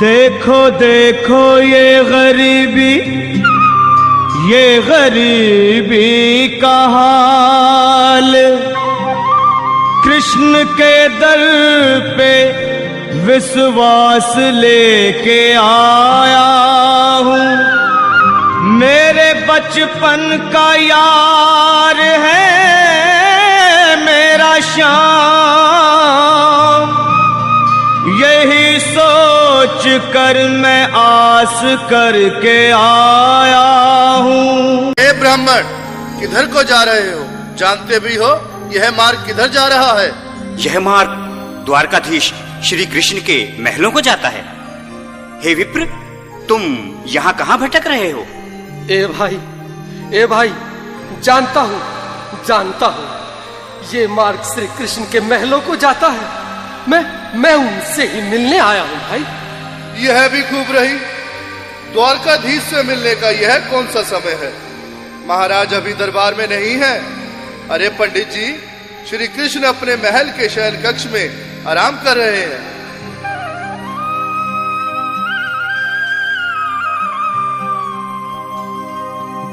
देखो देखो ये गरीबी का हाल, कृष्ण के दर पे विश्वास लेके आया हूँ। मेरे बचपन का यार है मेरा श्याम, यही सोच कर मैं आस करके आया हूँ। हे ब्राह्मण, किधर को जा रहे हो? जानते भी हो यह मार्ग किधर जा रहा है? यह मार्ग द्वारकाधीश श्री कृष्ण के महलों को जाता है। हे विप्र, तुम यहाँ कहाँ भटक रहे हो? ए भाई, जानता हूँ, ये मार्ग श्री कृष्ण के महलों को जाता है। मैं उनसे ही मिलने आया हूँ भाई। यह भी खूब रही, द्वारकाधीश से मिलने का यह कौन सा समय है? महाराज अभी दरबार में नहीं है। अरे पंडित जी, श्री कृष्ण अपने महल के शयन कक्ष में आराम कर रहे हैं।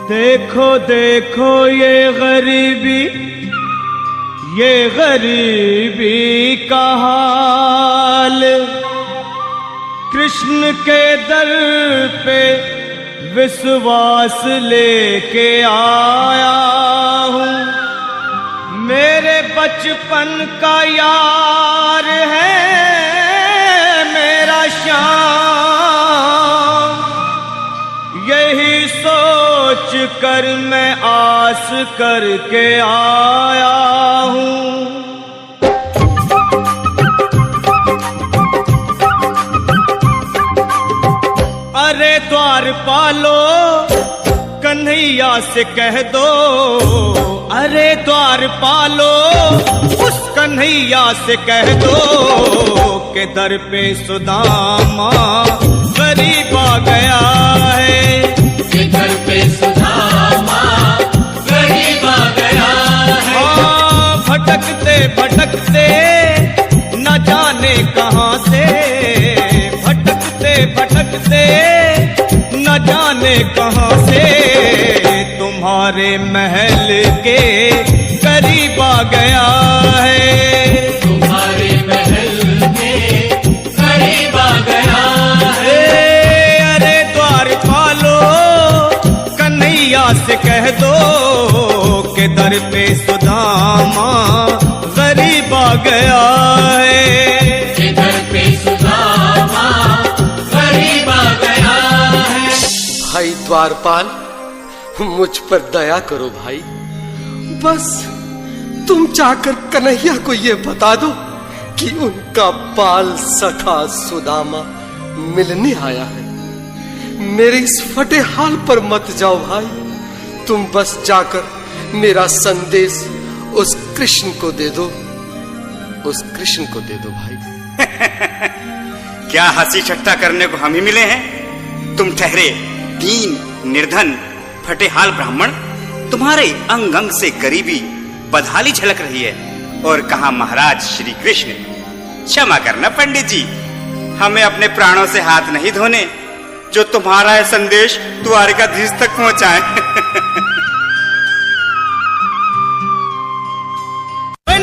देखो देखो ये गरीबी का हाल, कृष्ण के दर पे विश्वास लेके आया हूँ। मेरे बचपन का यार है मेरा श्याम, यही सोच कर मैं आस करके आया हूँ। अरे द्वारपालो, कन्हैया से कह दो, अरे द्वारपालो, उस कन्हैया से कह दो कि दर पे सुदामा गरीब आ गया है। घर पे सुदामा गरीब आ गया है। भटकते भटकते न जाने कहाँ से, भटकते न जाने कहाँ से तुम्हारे महल के करीब आ गया है। तुम्हारे महल के करीब आ गया है। अरे द्वारपालो, कन्हैया से कह दो कि दर पे सुदामा गरीब आ गया है। घर पे सुदामा गरीब आ गया है। भाई द्वारपाल, मुझ पर दया करो भाई। बस तुम जाकर कन्हैया को ये बता दो कि उनका बाल सखा सुदामा मिलने आया है। मेरे इस फटे हाल पर मत जाओ भाई, तुम बस जाकर मेरा संदेश उस कृष्ण को दे दो, भाई। क्या हंसी ठट्टा करने को हम ही मिले हैं? तुम ठहरे दीन निर्धन फटेहाल ब्राह्मण, तुम्हारे अंग अंग से गरीबी बदहाली झलक रही है। और कहा महाराज श्री कृष्ण? क्षमा करना पंडित जी, हमें अपने प्राणों से हाथ नहीं धोने जो तुम्हारा है संदेश द्वारकाधीश तक पहुंचाए।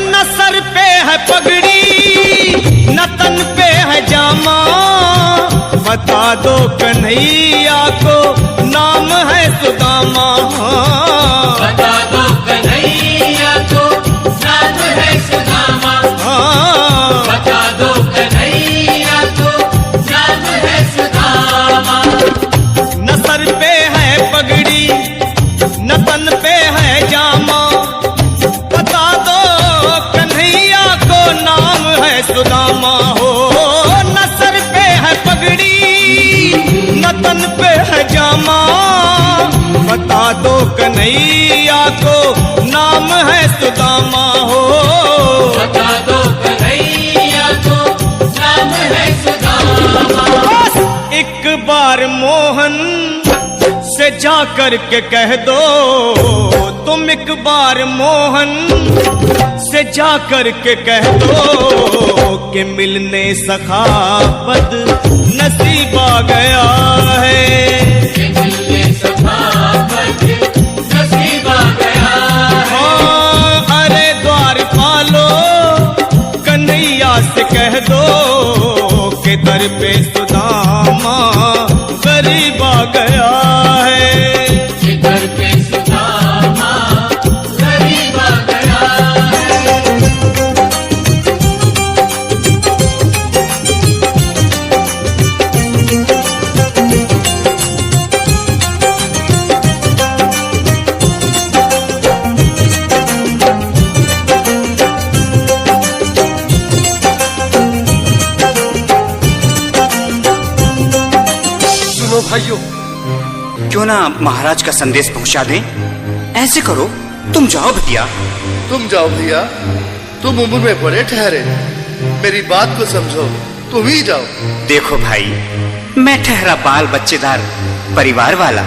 न सर पे है पगड़ी, न तन पे है जामा, बता दो कन्हैया को नाम है सुदामा। बता दो कन्हैया को नाम है सुदामा। बता दो कन्हैया को नाम है सुदामा। न सर पे है पगड़ी, न तन पे है जामा, बता दो कन्हैया को नाम है सुदामा। हो न सर पे है पगड़ी, न तन पे है जामा, बता दो कन्हैया को नाम है सुदामा। हो बता दो कन्हैया को नाम है सुदामा। बस एक बार मोहन से जा कर के कह दो, तुम एक बार मोहन से जा कर के कह दो कि मिलने सखावत नसीबा गया है। ये मिलने सखावत नसीबा गया है। हाँ, अरे द्वारपालो कन्हैया से कह दो के दर पे सुदामा गरीब आ गया है। ये दर पे सुदामा गरीब आ गया है। सुनो भाइयों, क्यों ना महाराज का संदेश पहुंचा दें? ऐसे करो, तुम जाओ भैया। तुम जाओ भैया, तुम उम्र में बड़े ठहरे, मेरी बात को समझो, तुम ही जाओ। देखो भाई, मैं ठहरा बाल बच्चेदार परिवार वाला,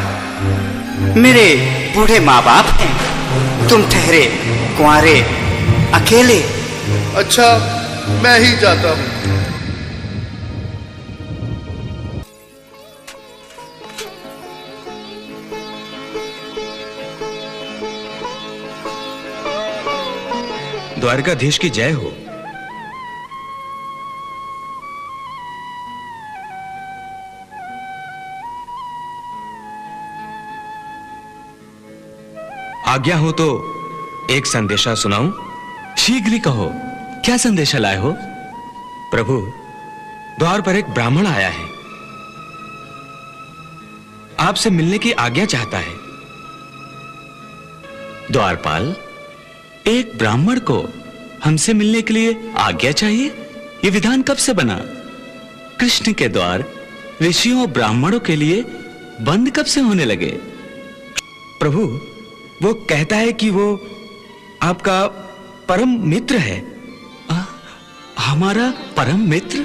मेरे बूढ़े माँ बाप हैं। तुम ठहरे कुंवारे अकेले। अच्छा, मैं ही जाता हूँ। द्वारकाधीश की जय हो। आज्ञा हो तो एक संदेशा सुनाऊं? शीघ्र ही कहो, क्या संदेशा लाए हो? प्रभु, द्वार पर एक ब्राह्मण आया है, आपसे मिलने की आज्ञा चाहता है। द्वारपाल, एक ब्राह्मण को हमसे मिलने के लिए आज्ञा चाहिए? यह विधान कब से बना? कृष्ण के द्वार ऋषियों और ब्राह्मणों के लिए बंद कब से होने लगे? प्रभु, वो कहता है कि वो आपका परम मित्र है। हमारा परम मित्र?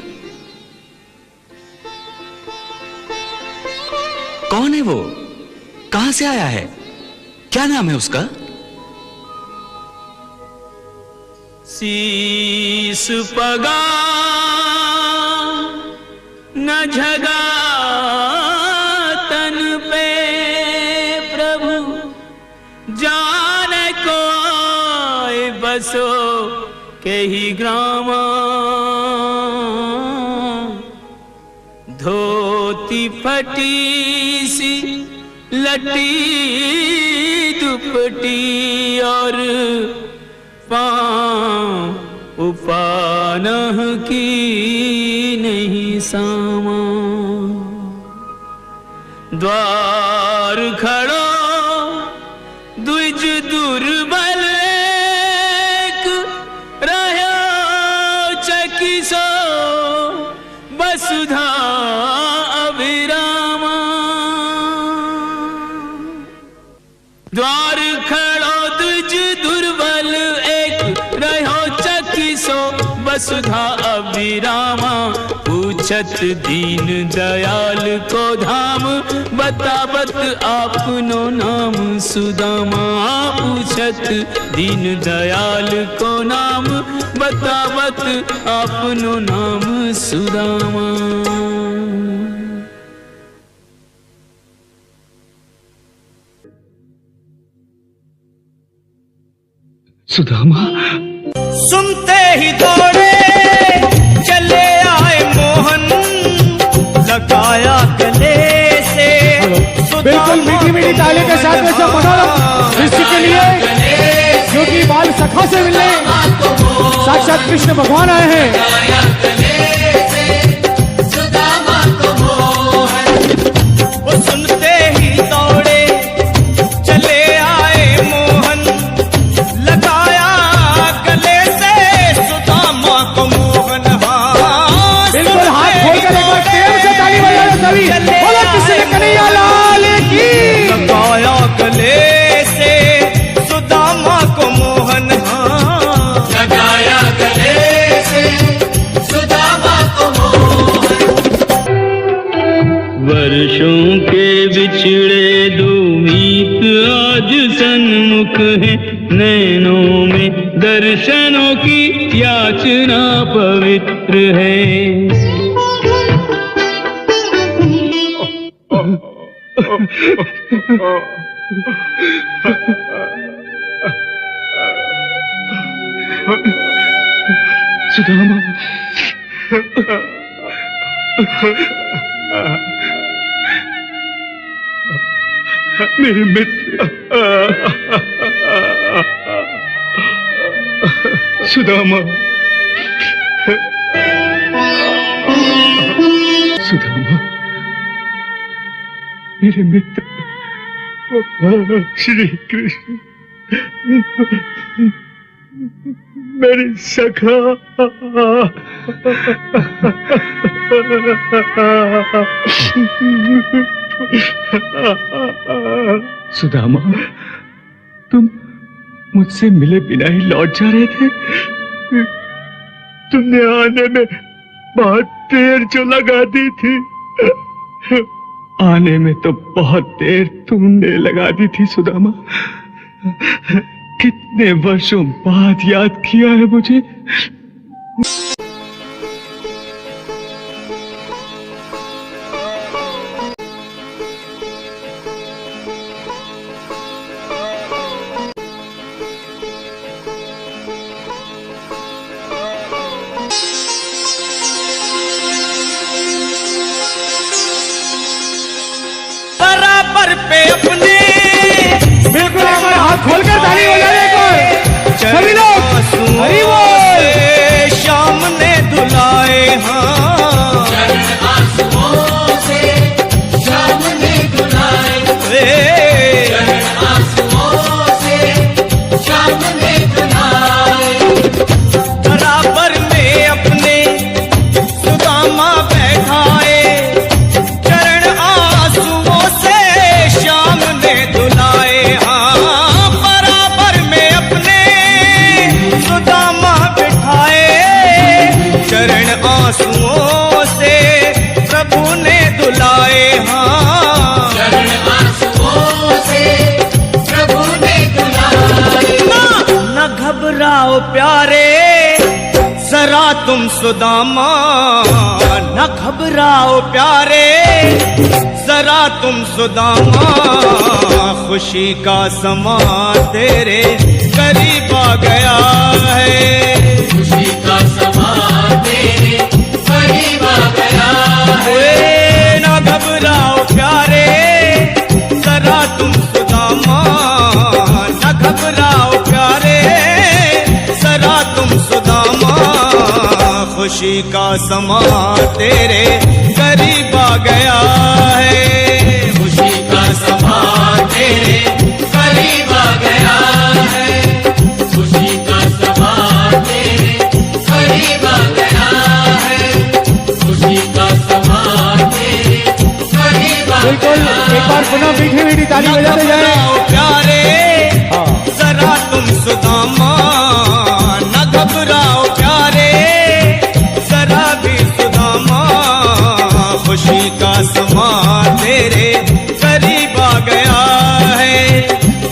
कौन है वो? कहां से आया है? क्या नाम है उसका? शीस पगा न झगा तन पे प्रभु, जाने को आए बसो के ही ग्रामा। धोती फटी सी लटी दुपटी और पाँव उपानह की नहीं सामा। द्वार खड़ो द्विज दुर्बल एक, रह्यो चकिसो वसुधा अभिरामा। द्वार खड़ो द्विज दुर्बल एक, रह्यो चकिसो वसुधा अभिरामा। पूछत दीन दयाल को धाम, बतावत आपनो नाम सुदामा। पूछत दीन दयाल को नाम, बतावत आपनो नाम सुदामा। सुदामा सुनते ही दौड़े चले आए मोहन, लगाया गले से बिल्कुल मीठी मीठी ताली के साथ में सब मनोरम दृश्य के लिए, क्योंकि बाल सखा से मिलने साक्षात कृष्ण भगवान आए हैं। वो सुनते ही दौड़े चले आए मोहन, लगाया गले से सुदामा को मोहन। हाँ, बिल्कुल हाथ खोलकर एक बार प्रेम से ताली बजाओ सभी, बोलो कृष्ण कन्हैया लाल की। लगाया गले से सुदामा को मोहन। हाँ, लगाया गले से सुदामा को मोहन। वर्षों के बिछड़े दो मीत आज सन्मुख है, नैनों में दर्शनों की याचना पवित्र है। सुदामा, मेरे मित्र सुदामा, सुदामा, मेरे मित्र श्री कृष्ण, मेरे सखा, सुदामा, तुम मुझसे मिले बिना ही लौट जा रहे थे। तुमने आने में बहुत देर जो लगा दी थी, आने में तो बहुत देर तुमने लगा दी थी सुदामा। कितने वर्षों बाद याद किया है मुझे। बराबर पे अपने बिल्कुल हमारे हाथ खोलकर ताली बजाने को सभी लोग हरि बोल। श्याम ने धुलाए हाँ, आंसुओं से श्याम ने धुलाए, आंसुओं से श्याम ने धुलाए। बराबर में अपने सुदामा बैठाए, चरण आंसुओं से श्याम ने धुलाए हाँ। बराबर में अपने सुदामा बिठाए, चरण आंसुओं से प्रभु ने धुलाए हाँ। चरण आंसुओं से प्रभु ने धुलाए। न घबराओ प्यारे जरा तुम सुदामा, न घबराओ प्यारे जरा तुम सुदामा। खुशी का समा तेरे करीब आ गया है, खुशी का समा तेरे करीब आ गया है। न घबराओ प्यारे जरा तुम सुदामा, न घबराओ प्यारे जरा तुम सुदामा। खुशी का समा तेरे करीब आ गया है, खुशी का समा तेरे करीब आ गया है। खुशी का समा तेरे करीब आ गया है। खुशी का समा तेरे करीब आ बिल्कुल गया है। एक बार पुनः मीठी मीठी ताली बजाते जाए। घबराओ प्यारे जरा तुम सुदामा, न घबराओ प्यारे जरा भी सुदामा। खुशी का समा तेरे करीब आ गया है,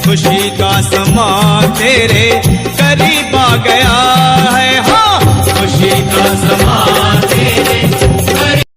खुशी का समा तेरे करीब आ गया है हाँ। खुशी का समा तेरे